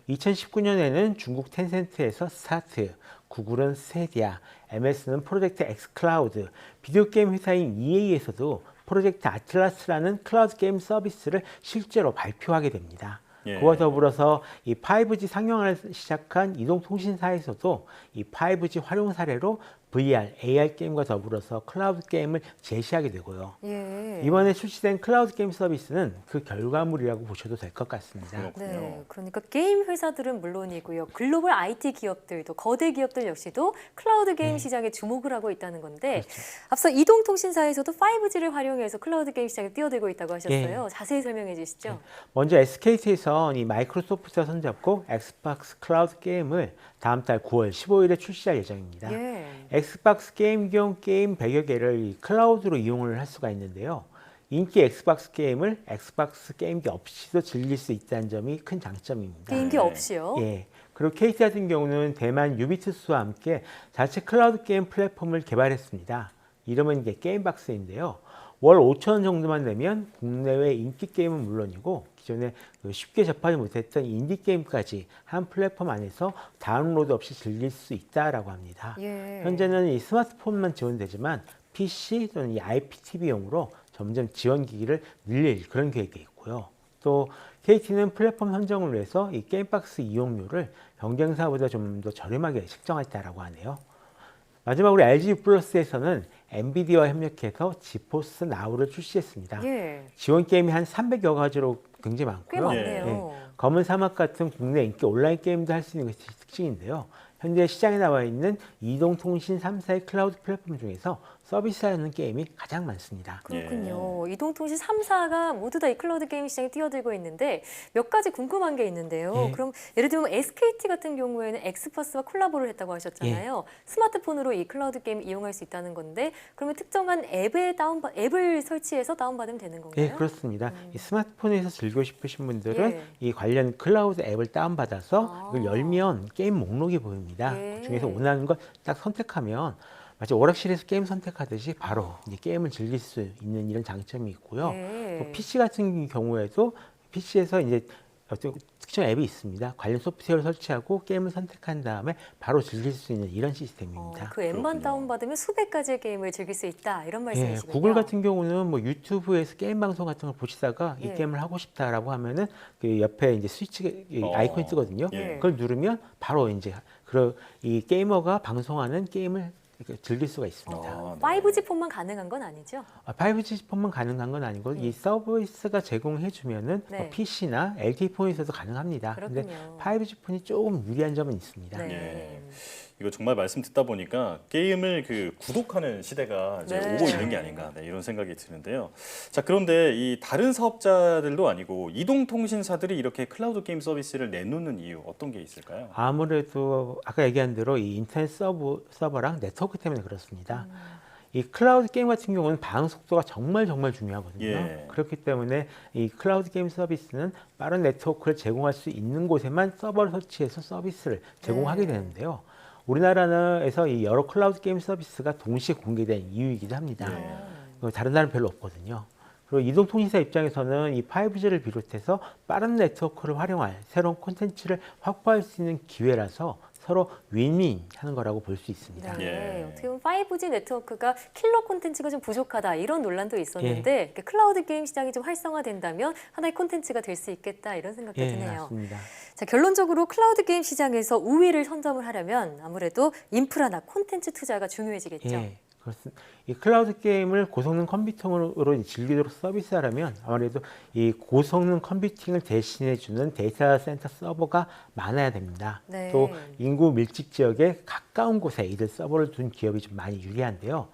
2019년에는 중국 텐센트에서 스타트, 구글은 스테디아, MS는 프로젝트 엑스클라우드, 비디오 게임 회사인 EA에서도 프로젝트 아틀라스라는 클라우드 게임 서비스를 실제로 발표하게 됩니다. 그와 더불어서 이 5G 상용화를 시작한 이동통신사에서도 이 5G 활용 사례로 VR, AR 게임과 더불어서 클라우드 게임을 제시하게 되고요. 이번에 출시된 클라우드 게임 서비스는 그 결과물이라고 보셔도 될 것 같습니다. 그러니까 게임 회사들은 물론이고요. 글로벌 IT 기업들도 거대 기업들 역시도 클라우드 게임 시장에 주목을 하고 있다는 건데 앞서 이동통신사에서도 5G를 활용해서 클라우드 게임 시장에 뛰어들고 있다고 하셨어요. 자세히 설명해 주시죠. 먼저 SKT에서 이 마이크로소프트와 손잡고 엑스박스 클라우드 게임을 다음 달 9월 15일에 출시할 예정입니다. 엑스박스 게임용 게임 100여 개를 클라우드로 이용을 할 수가 있는데요. 인기 엑스박스 게임을 엑스박스 게임기 없이도 즐길 수 있다는 점이 큰 장점입니다. 게임기 없이요? 그리고 KT 같은 경우는 대만 유비투스와 함께 자체 클라우드 게임 플랫폼을 개발했습니다. 이름은 이게 게임박스인데요. 월 5,000원 정도만 내면 국내외 인기 게임은 물론이고 기존에 쉽게 접하지 못했던 인디 게임까지 한 플랫폼 안에서 다운로드 없이 즐길 수 있다라고 합니다. 현재는 이 스마트폰만 지원되지만 PC 또는 이 IPTV용으로 점점 지원 기기를 늘릴 그런 계획이 있고요. 또 KT는 플랫폼 선정을 위해서 이 게임박스 이용료를 경쟁사보다 좀 더 저렴하게 책정했다라고 하네요. 마지막으로 LG 플러스에서는 엔비디아와 협력해서 지포스 나우를 출시했습니다. 지원 게임이 한 300여 가지로 굉장히 많고요. 꽤 많네요. 검은 사막 같은 국내 인기 온라인 게임도 할 수 있는 것이 특징인데요. 현재 시장에 나와 있는 이동통신 3사의 클라우드 플랫폼 중에서 서비스하는 게임이 가장 많습니다. 그렇군요. 이동통신 3사가 모두 다 이 클라우드 게임 시장에 뛰어들고 있는데 몇 가지 궁금한 게 있는데요. 그럼 예를 들면 SKT 같은 경우에는 엑스퍼스와 콜라보를 했다고 하셨잖아요. 스마트폰으로 이 클라우드 게임 이용할 수 있다는 건데 그러면 특정한 앱을 설치해서 다운받으면 되는 건가요? 네, 그렇습니다. 이 스마트폰에서 즐기고 싶으신 분들은 이 관련 클라우드 앱을 다운받아서 이걸 열면 게임 목록이 보입니다. 그 중에서 원하는 걸 딱 선택하면 마치 오락실에서 게임 선택하듯이 바로 이제 게임을 즐길 수 있는 이런 장점이 있고요. 또 PC 같은 경우에도 PC에서 이제 어떤 특정 앱이 있습니다. 관련 소프트웨어를 설치하고 게임을 선택한 다음에 바로 즐길 수 있는 이런 시스템입니다. 그 앱만 다운받으면 수백 가지의 게임을 즐길 수 있다 이런 말씀이시군요. 구글 같은 경우는 뭐 유튜브에서 게임 방송 같은 걸 보시다가 이 게임을 하고 싶다라고 하면은 그 옆에 이제 스위치 아이콘이 뜨거든요. 그걸 누르면 바로 이제 이 게이머가 방송하는 게임을 즐길 수가 있습니다. 5G 폰만 가능한 건 아니죠? 5G 폰만 가능한 건 아니고 이 서비스가 제공해주면은 PC나 LTE 폰에서도 가능합니다. 그런데 5G 폰이 조금 유리한 점은 있습니다. 이거 정말 말씀 듣다 보니까 게임을 구독하는 시대가 이제 오고 있는 게 아닌가 이런 생각이 드는데요. 자, 그런데 이 다른 사업자들도 아니고 이동통신사들이 이렇게 클라우드 게임 서비스를 내놓는 이유 어떤 게 있을까요? 아무래도 아까 얘기한 대로 이 인터넷 서버랑 네트워크 때문에 그렇습니다. 이 클라우드 게임 같은 경우는 반응 속도가 정말 중요하거든요. 그렇기 때문에 이 클라우드 게임 서비스는 빠른 네트워크를 제공할 수 있는 곳에만 서버를 설치해서 서비스를 제공하게 되는데요. 우리나라에서 이 여러 클라우드 게임 서비스가 동시에 공개된 이유이기도 합니다. 다른 나라는 별로 없거든요. 그리고 이동통신사 입장에서는 이 5G를 비롯해서 빠른 네트워크를 활용할 새로운 콘텐츠를 확보할 수 있는 기회라서 서로 윈윈하는 거라고 볼 수 있습니다. 어떻게 보면 5G 네트워크가 킬러 콘텐츠가 좀 부족하다 이런 논란도 있었는데 클라우드 게임 시장이 좀 활성화된다면 하나의 콘텐츠가 될 수 있겠다 이런 생각도 드네요. 맞습니다. 자, 결론적으로 클라우드 게임 시장에서 우위를 선점을 하려면 아무래도 인프라나 콘텐츠 투자가 중요해지겠죠. 그렇습니다. 이 클라우드 게임을 고성능 컴퓨팅으로 즐기도록 서비스하려면 아무래도 이 고성능 컴퓨팅을 대신해주는 데이터 센터 서버가 많아야 됩니다. 또 인구 밀집 지역에 가까운 곳에 이들 서버를 둔 기업이 좀 많이 유리한데요.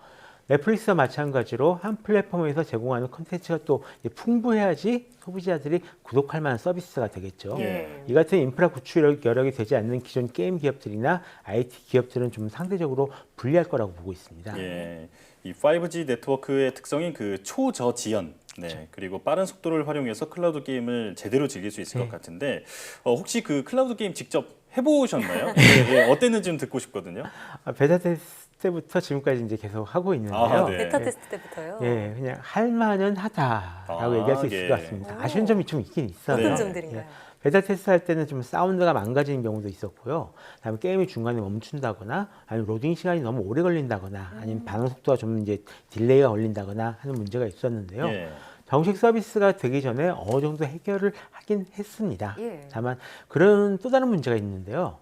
넷플릭스와 마찬가지로 한 플랫폼에서 제공하는 콘텐츠가 또 풍부해야지 소비자들이 구독할 만한 서비스가 되겠죠. 이 같은 인프라 구축 여력이 되지 않는 기존 게임 기업들이나 IT 기업들은 좀 상대적으로 불리할 거라고 보고 있습니다. 이 5G 네트워크의 특성인 초저지연 그리고 빠른 속도를 활용해서 클라우드 게임을 제대로 즐길 수 있을 것 같은데 혹시 클라우드 게임 직접 해보셨나요? 어땠는지 좀 듣고 싶거든요. 베타 테스트 때부터 지금까지 이제 계속 하고 있는데요. 베타 테스트 때부터요? 그냥 할 만은 하다라고 얘기할 수 있을 것 같습니다. 아쉬운 점이 좀 있긴 있어요. 어떤 점들인가요? 베타 테스트 할 때는 좀 사운드가 망가지는 경우도 있었고요. 다음에 게임이 중간에 멈춘다거나 아니면 로딩 시간이 너무 오래 걸린다거나 아니면 반응 속도가 좀 이제 딜레이가 걸린다거나 하는 문제가 있었는데요. 정식 서비스가 되기 전에 어느 정도 해결을 하긴 했습니다. 다만 그런 또 다른 문제가 있는데요.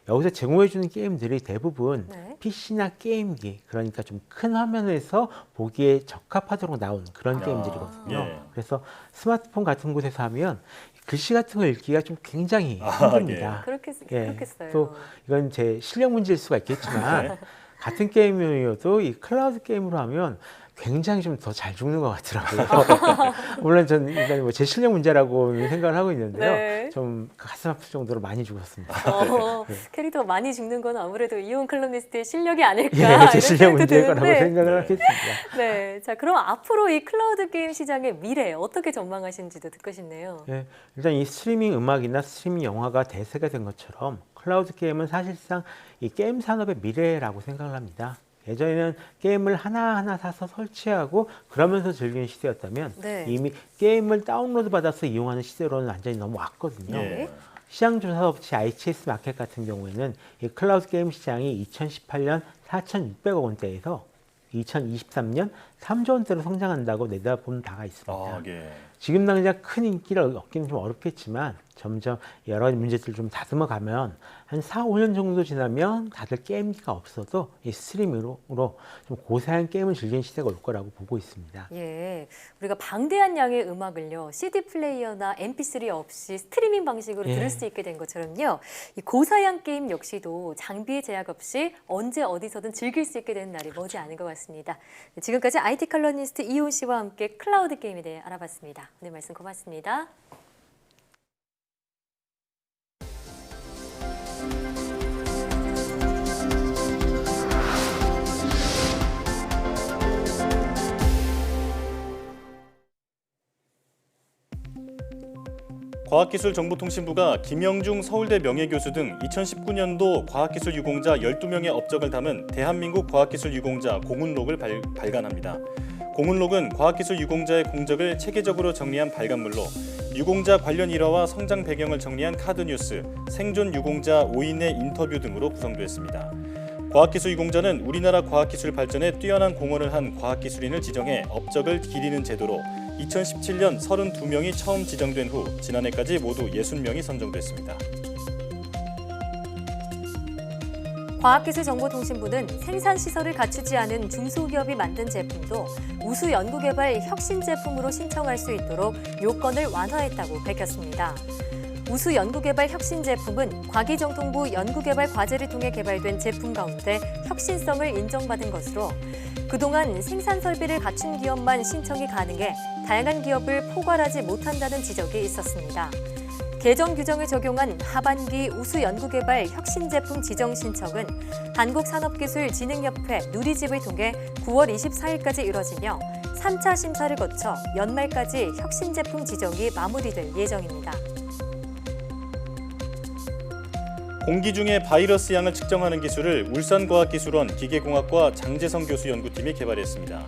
여기서 제공해주는 게임들이 대부분 PC나 게임기, 그러니까 좀 큰 화면에서 보기에 적합하도록 나온 그런 게임들이거든요. 그래서 스마트폰 같은 곳에서 하면 글씨 같은 거 읽기가 좀 굉장히 힘듭니다. 그렇겠어요. 또 이건 제 실력 문제일 수가 있겠지만 같은 게임이어도 이 클라우드 게임으로 하면 굉장히 좀 더 잘 죽는 것 같더라고요. 물론 저는 일단 제 실력 문제라고 생각을 하고 있는데요. 좀 가슴 아플 정도로 많이 죽었습니다. 캐릭터가 많이 죽는 건 아무래도 이온 클럽리스트의 실력이 아닐까 제 실력 문제일 거라고 생각을 하겠습니다. 자, 그럼 앞으로 이 클라우드 게임 시장의 미래 어떻게 전망하시는지도 듣고 싶네요. 일단 이 스트리밍 음악이나 스트리밍 영화가 대세가 된 것처럼 클라우드 게임은 사실상 이 게임 산업의 미래라고 생각을 합니다. 예전에는 게임을 하나하나 사서 설치하고 그러면서 즐기는 시대였다면 네. 이미 게임을 다운로드 받아서 이용하는 시대로는 완전히 넘어왔거든요. 예. 시장조사 업체 IHS 마켓 같은 경우에는 이 클라우드 게임 시장이 2018년 4,600억 원대에서 2023년 3조 원대로 성장한다고 내다본 바가 있습니다. 지금 당장 큰 인기를 얻기는 좀 어렵겠지만 점점 여러 가지 문제들을 좀 다듬어 가면 한 4, 5년 정도 지나면 다들 게임기가 없어도 이 스트리밍으로 좀 고사양 게임을 즐기는 시대가 올 거라고 보고 있습니다. 예, 우리가 방대한 양의 음악을요, CD 플레이어나 MP3 없이 스트리밍 방식으로 예. 들을 수 있게 된 것처럼요, 이 고사양 게임 역시도 장비의 제약 없이 언제 어디서든 즐길 수 있게 되는 날이 머지 않은 것 같습니다. 지금까지 IT 칼럼니스트 이훈 씨와 함께 클라우드 게임에 대해 알아봤습니다. 오늘 말씀 고맙습니다. 과학기술정보통신부가 김영중 서울대 명예교수 등 2019년도 과학기술 유공자 12명의 업적을 담은 대한민국 과학기술 유공자 공훈록을 발간합니다. 공훈록은 과학기술 유공자의 공적을 체계적으로 정리한 발간물로 유공자 관련 일화와 성장 배경을 정리한 카드뉴스, 생존 유공자 5인의 인터뷰 등으로 구성됐습니다. 과학기술 유공자는 우리나라 과학기술 발전에 뛰어난 공헌을 한 과학기술인을 지정해 업적을 기리는 제도로 2017년 32명이 처음 지정된 후 지난해까지 모두 60명이 선정됐습니다. 과학기술정보통신부는 생산시설을 갖추지 않은 중소기업이 만든 제품도 우수 연구개발 혁신 제품으로 신청할 수 있도록 요건을 완화했다고 밝혔습니다. 우수 연구개발 혁신 제품은 과기정통부 연구개발 과제를 통해 개발된 제품 가운데 혁신성을 인정받은 것으로 그동안 생산 설비를 갖춘 기업만 신청이 가능해 다양한 기업을 포괄하지 못한다는 지적이 있었습니다. 개정 규정을 적용한 하반기 우수 연구개발 혁신 제품 지정 신청은 한국산업기술진흥협회 누리집을 통해 9월 24일까지 이뤄지며 3차 심사를 거쳐 연말까지 혁신 제품 지정이 마무리될 예정입니다. 공기 중의 바이러스 양을 측정하는 기술을 울산과학기술원 기계공학과 장재성 교수 연구팀이 개발했습니다.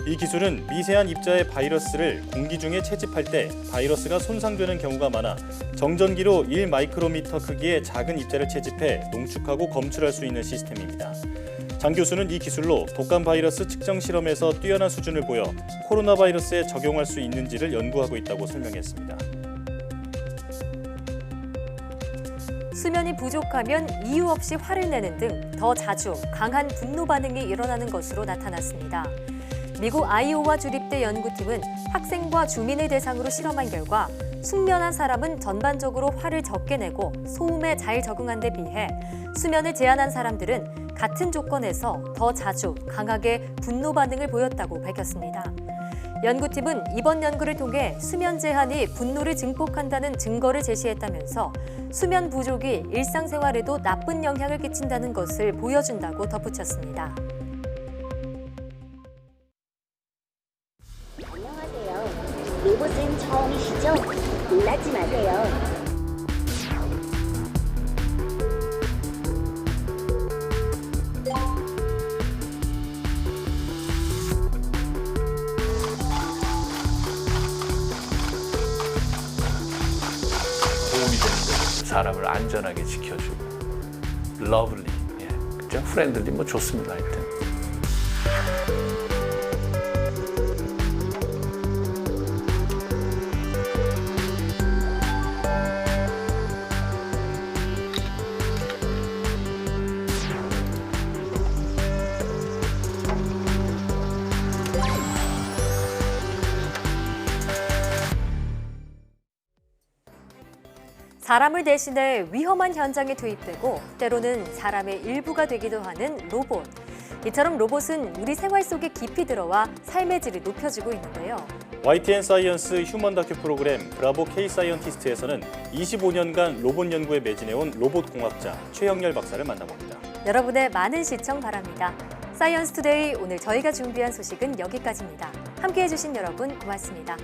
이 기술은 미세한 입자의 바이러스를 공기 중에 채집할 때 바이러스가 손상되는 경우가 많아 정전기로 1마이크로미터 크기의 작은 입자를 채집해 농축하고 검출할 수 있는 시스템입니다. 장 교수는 이 기술로 독감 바이러스 측정 실험에서 뛰어난 수준을 보여 코로나 바이러스에 적용할 수 있는지를 연구하고 있다고 설명했습니다. 수면이 부족하면 이유 없이 화를 내는 등 더 자주 강한 분노 반응이 일어나는 것으로 나타났습니다. 미국 아이오와 주립대 연구팀은 학생과 주민을 대상으로 실험한 결과 숙면한 사람은 전반적으로 화를 적게 내고 소음에 잘 적응한 데 비해 수면을 제한한 사람들은 같은 조건에서 더 자주 강하게 분노 반응을 보였다고 밝혔습니다. 연구팀은 이번 연구를 통해 수면 제한이 분노를 증폭한다는 증거를 제시했다면서 수면 부족이 일상생활에도 나쁜 영향을 끼친다는 것을 보여준다고 덧붙였습니다. 안녕하세요. 로봇은 처음이시죠? 놀라지 마세요. 도움이 되는 거죠. 사람을 안전하게 지켜주고 러블리, 예, 그죠? 프렌들리 뭐 좋습니다. 하여튼. 사람을 대신해 위험한 현장에 투입되고 때로는 사람의 일부가 되기도 하는 로봇. 이처럼 로봇은 우리 생활 속에 깊이 들어와 삶의 질을 높여주고 있는데요. YTN 사이언스 휴먼 다큐 프로그램 브라보 K 사이언티스트에서는 25년간 로봇 연구에 매진해온 로봇 공학자 최형렬 박사를 만나봅니다. 여러분의 많은 시청 바랍니다. 사이언스 투데이 오늘 저희가 준비한 소식은 여기까지입니다. 함께해 주신 여러분 고맙습니다.